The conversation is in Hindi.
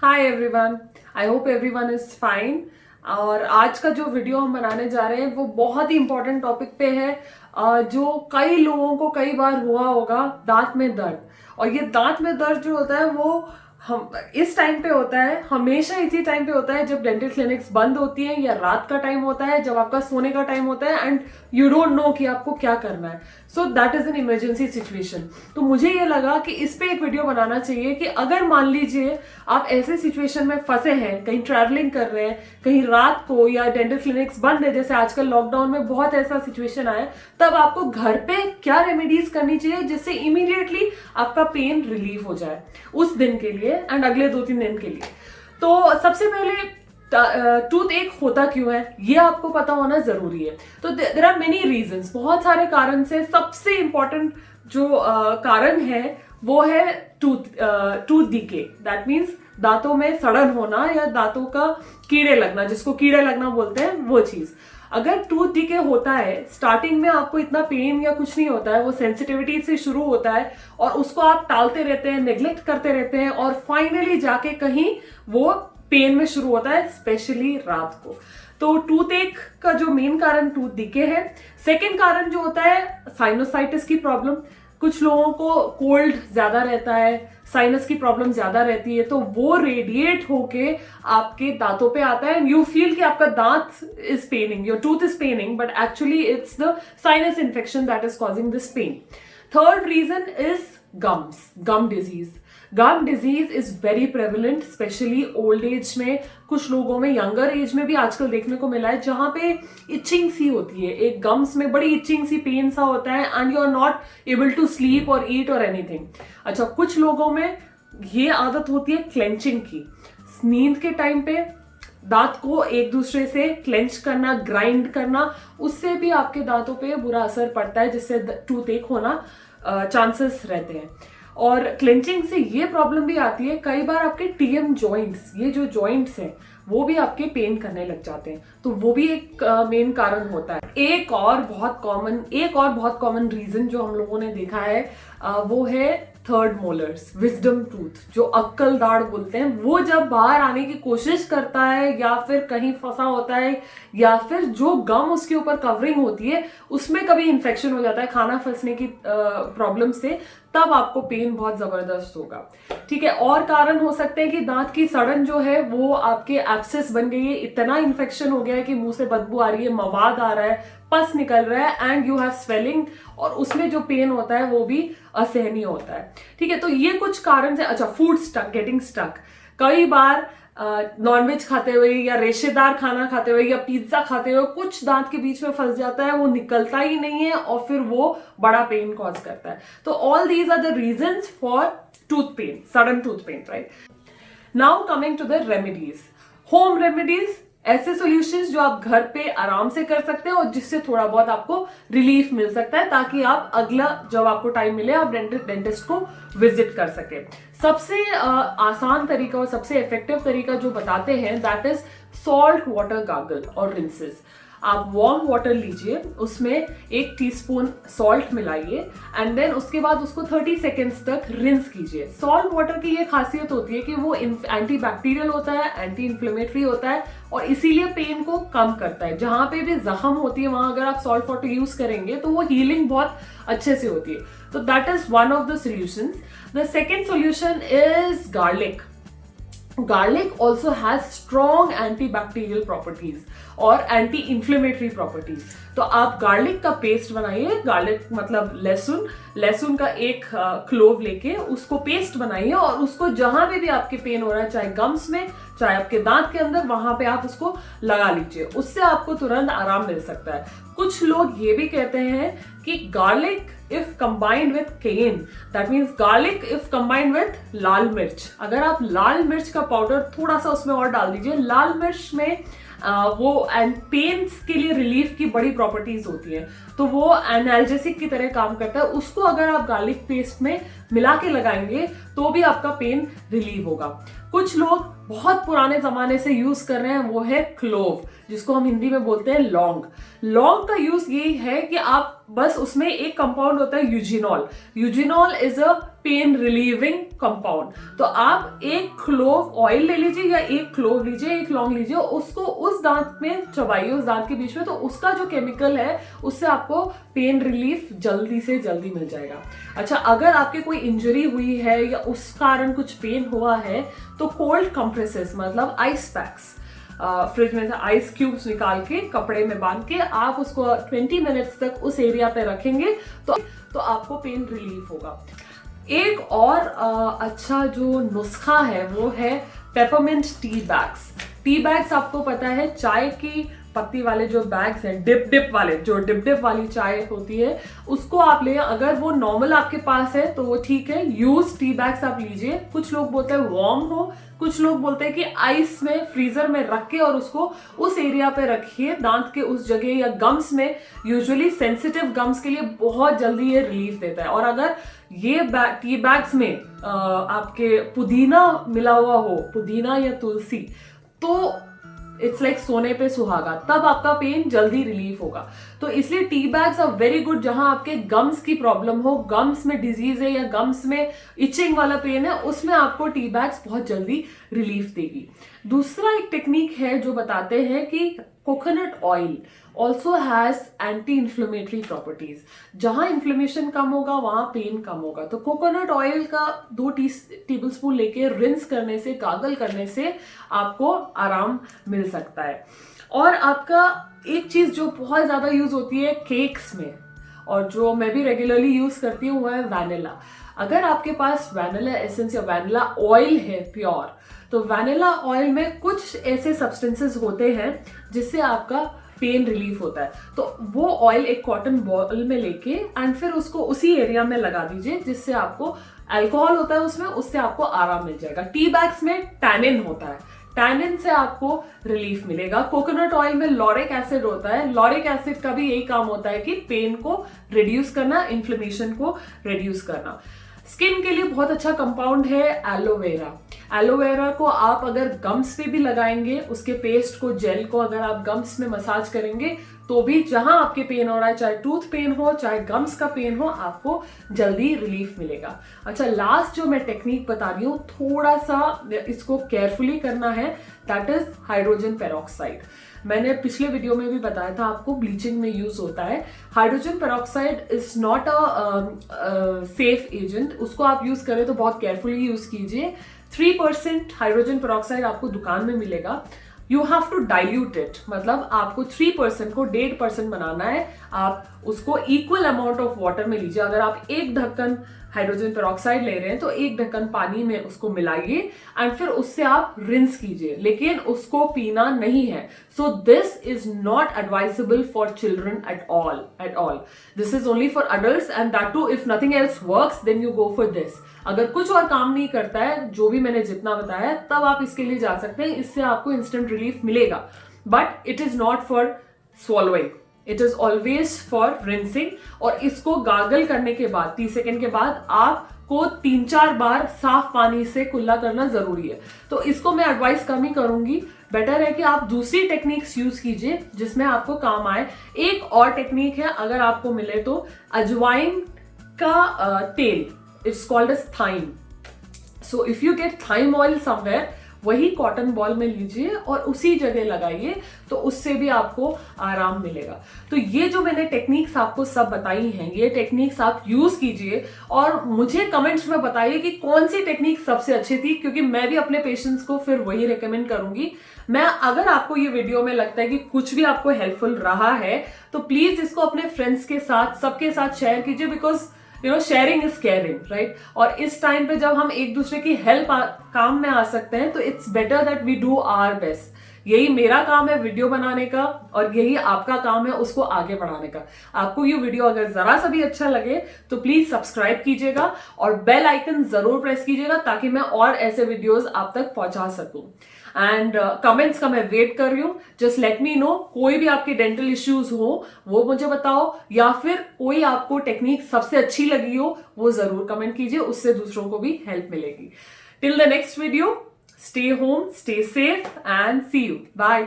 Hi everyone, I hope everyone is fine. और आज का जो वीडियो हम बनाने जा रहे हैं वो बहुत ही इंपॉर्टेंट टॉपिक पे है, जो कई लोगों को कई बार हुआ होगा, दांत में दर्द। और ये दांत में दर्द जो होता है वो हम इस टाइम पे होता है, हमेशा इसी टाइम पे होता है जब डेंटल क्लिनिक्स बंद होती हैं, या रात का टाइम होता है जब आपका सोने का टाइम होता है एंड यू डोंट नो कि आपको क्या करना है। So that is an emergency situation. तो मुझे ये लगा कि इस पे एक वीडियो बनाना चाहिए कि अगर मान लीजिए आप ऐसे सिचुएशन में फंसे हैं, कहीं ट्रैवलिंग कर रहे हैं, कहीं रात को, या डेंटल क्लिनिक्स बंद है, जैसे आजकल लॉकडाउन में बहुत ऐसा सिचुएशन आया, तब आपको घर पे क्या रेमेडीज करनी चाहिए जिससे इमीडिएटली आपका पेन रिलीफ हो जाए उस दिन के लिए एंड अगले 2-3 दिन के लिए। तो सबसे पहले टूथ एक होता क्यों है ये आपको पता होना जरूरी है। तो देयर आर मेनी रीजंस, बहुत सारे कारण से सबसे इंपॉर्टेंट जो कारण है वो है टूथ डीके। दैट मीन्स दांतों में सड़न होना या दांतों का कीड़े लगना, जिसको कीड़े लगना बोलते हैं, वो चीज। अगर टूथ डीके होता है, स्टार्टिंग में आपको इतना पेन या कुछ नहीं होता है, वो सेंसिटिविटी से शुरू होता है और उसको आप टालते रहते हैं, नेग्लेक्ट करते रहते हैं और फाइनली जाके कहीं वो पेन में शुरू होता है, स्पेशली रात को। तो टूथ एक का जो मेन कारण टूथ डीके है। सेकेंड कारण जो होता है साइनोसाइटिस की प्रॉब्लम। कुछ लोगों को कोल्ड ज्यादा रहता है, साइनस की प्रॉब्लम ज्यादा रहती है, तो वो रेडिएट होके आपके दांतों पे आता है एंड यू फील कि आपका दांत is paining, your tooth is paining, but actually it's the sinus infection that is causing this pain. Third reason is gum disease. Gum disease is very prevalent, specially old age में, कुछ लोगों में यंगर एज में भी आजकल देखने को मिला है, जहां पे इचिंग सी होती है, एक गम्स में बड़ी इचिंग सी पेन सा होता है and you are not able to sleep और ईट और एनीथिंग। अच्छा, कुछ लोगों में ये आदत होती है क्लेंचिंग की। नींद के टाइम पे दांत को एक दूसरे से क्लेंच करना, ग्राइंड करना, उससे भी आपके दांतों पे बुरा असर पड़ता है, जिससे टूथ एक होना चांसेस रहते हैं। और क्लेंचिंग से ये प्रॉब्लम भी आती है, कई बार आपके टीएम जॉइंट्स, ये जो जॉइंट्स हैं वो भी आपके पेन करने लग जाते हैं, तो वो भी एक मेन कारण होता है। एक और बहुत कॉमन रीजन जो हम लोगों ने देखा है वो है थर्ड मोलर्स, विजडम टूथ, जो अक्कल दाढ़ बोलते हैं। वो जब बाहर आने की कोशिश करता है या फिर कहीं फंसा होता है या फिर जो गम उसके ऊपर कवरिंग होती है उसमें कभी इन्फेक्शन हो जाता है खाना फंसने की प्रॉब्लम से, तब आपको पेन बहुत जबरदस्त होगा। ठीक है, और कारण हो सकते हैं कि दांत की सड़न जो है वो आपके एब्सेस बन गई है, इतना इन्फेक्शन हो गया है कि मुंह से बदबू आ रही है, मवाद आ रहा है, पस निकल रहा है एंड यू हैव स्वेलिंग, और उसमें जो पेन होता है वो भी असहनीय होता है। ठीक है, तो ये कुछ कारण से। अच्छा, फूड स्टक, गेटिंग स्टक। कई बार नॉनवेज खाते हुए या रेशेदार खाना खाते हुए या पिज्जा खाते हुए कुछ दांत के बीच में फंस जाता है, वो निकलता ही नहीं है और फिर वो बड़ा पेन कॉज करता है। तो all these are the reasons for tooth pain, sudden tooth pain, right. Now coming to the remedies, home remedies, ऐसे सॉल्यूशंस जो आप घर पे आराम से कर सकते हैं और जिससे थोड़ा बहुत आपको रिलीफ मिल सकता है, ताकि आप अगला जब आपको टाइम मिले आप डेंटिस्ट को विजिट कर सके। सबसे आसान तरीका और सबसे इफेक्टिव तरीका जो बताते हैं that is salt water gargle और रिंसेस। आप वार्म वाटर लीजिए, उसमें 1 टीस्पून सॉल्ट मिलाइए एंड देन उसके बाद उसको 30 सेकेंड्स तक रिंस कीजिए। सॉल्ट वाटर की ये खासियत होती है कि वो एंटी बैक्टीरियल होता है, एंटी इन्फ्लेमेटरी होता है और इसीलिए पेन को कम करता है। जहां पे भी जख्म होती है वहां अगर आप सॉल्ट वाटर यूज करेंगे तो वो हीलिंग बहुत अच्छे से होती है। तो that is one of the solutions. The second solution is garlic. Garlic also has strong antibacterial properties और एंटी इन्फ्लेमेटरी प्रॉपर्टीज। तो आप गार्लिक का पेस्ट बनाइए, गार्लिक मतलब लहसुन का एक क्लोव लेके उसको पेस्ट बनाइए और उसको जहां भी आपके पेन हो रहा है, चाहे गम्स में चाहे आपके दांत के अंदर, वहां पे आप उसको लगा लीजिए, उससे आपको तुरंत आराम मिल सकता है। कुछ लोग ये भी कहते हैं कि garlic if combined with cayenne, that means garlic if combined with lal mirch, अगर आप लाल मिर्च का पाउडर थोड़ा सा उसमें और डाल दीजिए, लाल मिर्च में वो पेन्स के लिए रिलीफ की बड़ी प्रॉपर्टीज होती है, तो वो एनाल्जेसिक की तरह काम करता है। उसको अगर आप गार्लिक पेस्ट में मिला के लगाएंगे तो भी आपका पेन रिलीव होगा। कुछ लोग बहुत पुराने जमाने से यूज कर रहे हैं वो है क्लोव। जिसको हम हिंदी में बोलते हैं लौंग। लौंग का यूज ये है कि आप बस उसमें एक कंपाउंड होता है eugenol. Eugenol is a pain relieving compound. तो आप एक क्लोव ऑयल ले लीजिए या एक क्लोव लीजिए, एक लौंग लीजिए, उसको उस दांत में चबाइए, उस दांत के बीच में, तो उसका जो केमिकल है उससे आपको पेन रिलीफ जल्दी से जल्दी मिल जाएगा। अच्छा, अगर आपके कोई इंजरी हुई है या उस कारण कुछ पेन हुआ है तो कोल्ड कंप्रेसेस मतलब आइस पैक्स, फ्रिज में से आइस क्यूब्स निकाल के कपड़े में बांध के आप उसको 20 मिनट्स तक उस एरिया पे रखेंगे तो आपको पेन रिलीफ होगा। एक और अच्छा जो नुस्खा है वो है peppermint tea bags. Tea bags आपको पता है चाय की पत्ती वाले जो बैग्स हैं, डिप वाले, जो डिप वाली चाय होती है उसको आप ले, अगर वो नॉर्मल आपके पास है तो वो ठीक है, यूज टी बैग्स आप लीजिए। कुछ लोग बोलते हैं वार्म हो, कुछ लोग बोलते हैं कि आइस में फ्रीजर में रख के और उसको उस एरिया पे रखिए, दांत के उस जगह या गम्स में। यूजुअली सेंसिटिव गम्स के लिए बहुत जल्दी ये रिलीफ देता है। और अगर ये टी बैग्स में आपके पुदीना मिला हुआ हो, पुदीना या तुलसी, तो इट्स लाइक सोने पे सुहागा, तब आपका पेन जल्दी रिलीफ होगा। तो इसलिए tea bags are very good. जहां आपके गम्स की प्रॉब्लम हो, गम्स में डिजीज है या गम्स में इचिंग वाला पेन है, उसमें आपको टी बैग्स बहुत जल्दी रिलीफ देगी। दूसरा एक टेक्निक है जो बताते हैं कि coconut oil also has anti inflammatory properties. जहां इन्फ्लेमेशन कम होगा वहां पेन कम होगा। तो कोकोनट ऑयल का 2 टेबल स्पून लेके रिंस करने से, गागल करने से आपको आराम मिल सकता है। और आपका एक चीज जो बहुत ज्यादा यूज होती है केक्स में, और जो मैं भी रेगुलरली यूज करती हूँ, वो है वैनिला। अगर आपके पास वैनिला एसेंस या वैनिला ऑयल है प्योर, तो वैनिला ऑयल में कुछ ऐसे सब्सटेंसेस होते हैं जिससे आपका पेन रिलीफ होता है। तो वो ऑयल एक कॉटन बॉल में लेके एंड फिर उसको उसी एरिया में लगा दीजिए, जिससे आपको, अल्कोहल होता है उसमें, उससे आपको आराम मिल जाएगा। टी बैग्स में टैनिन होता है, टैनिन से आपको रिलीफ मिलेगा। कोकोनट ऑयल में लॉरिक एसिड होता है, लॉरिक एसिड का भी यही काम होता है कि पेन को रिड्यूस करना, इन्फ्लेमेशन को रिड्यूस करना। स्किन के लिए बहुत अच्छा कंपाउंड है एलोवेरा। एलोवेरा को आप अगर गम्स पे भी लगाएंगे, उसके पेस्ट को, जेल को अगर आप गम्स में मसाज करेंगे, तो भी जहां आपके पेन हो रहा है, चाहे टूथ पेन हो चाहे गम्स का पेन हो, आपको जल्दी रिलीफ मिलेगा। अच्छा, लास्ट जो मैं टेक्निक बता रही हूँ, थोड़ा सा इसको केयरफुली करना है, दैट इज हाइड्रोजन पेरोक्साइड। मैंने पिछले वीडियो में भी बताया था आपको, ब्लीचिंग में यूज होता है। Hydrogen peroxide is not a safe agent. उसको आप यूज करें तो बहुत केयरफुली यूज कीजिए। 3% हाइड्रोजन पेरोक्साइड आपको दुकान में मिलेगा। You have to dilute it, मतलब आपको 3% को 1.5% बनाना है। आप उसको इक्वल अमाउंट ऑफ वाटर में लीजिए। अगर आप एक ढक्कन हाइड्रोजन पेरोक्साइड ले रहे हैं तो एक ढक्कन पानी में उसको मिलाइए एंड फिर उससे आप रिंस कीजिए, लेकिन उसको पीना नहीं है। So this is not advisable for children at all. This is only for adults and that too if nothing else works then you go for this. अगर कुछ और काम नहीं करता है, जो भी मैंने जितना बताया, तब आप इसके लिए जा सकते हैं। इससे आपको इंस्टेंट रिलीफ मिलेगा, but it is not for swallowing, it is always for rinsing. और इसको गार्गल करने के बाद 30 सेकेंड के बाद आपको 3-4 बार साफ पानी से कुल्ला करना जरूरी है। तो इसको मैं एडवाइस कम ही करूंगी। बेटर है कि आप दूसरी टेक्निक्स यूज कीजिए जिसमें आपको काम आए। एक और टेक्निक है, अगर आपको मिले तो, अजवाइन का तेल, it's called as thyme. So if you get thyme oil somewhere, वही कॉटन बॉल में लीजिए और उसी जगह लगाइए, तो उससे भी आपको आराम मिलेगा। तो ये जो मैंने टेक्निक्स आपको सब बताई हैं, ये टेक्निक्स आप यूज कीजिए और मुझे कमेंट्स में बताइए कि कौन सी टेक्निक सबसे अच्छी थी, क्योंकि मैं भी अपने पेशेंट्स को फिर वही रेकमेंड करूंगी। अगर आपको ये वीडियो में लगता है कि कुछ भी आपको हेल्पफुल रहा है, तो प्लीज इसको अपने फ्रेंड्स के साथ, सबके साथ शेयर कीजिए, because sharing is caring, right. और इस टाइम पे जब हम एक दूसरे की हेल्प काम में आ सकते हैं, तो it's better that we do our best. यही मेरा काम है वीडियो बनाने का, और यही आपका काम है उसको आगे बढ़ाने का। आपको ये वीडियो अगर जरा सा भी अच्छा लगे तो प्लीज सब्सक्राइब कीजिएगा और बेल आइकन जरूर प्रेस कीजिएगा, ताकि मैं और ऐसे वीडियोस आप तक पहुंचा सकूं। एंड कमेंट्स का मैं वेट कर रही हूँ। जस्ट लेट मी नो, कोई भी आपके डेंटल इश्यूज हो वो मुझे बताओ, या फिर कोई आपको टेक्निक सबसे अच्छी लगी हो वो जरूर कमेंट कीजिए, उससे दूसरों को भी हेल्प मिलेगी। Till the next video, stay home, stay safe, and see you. Bye.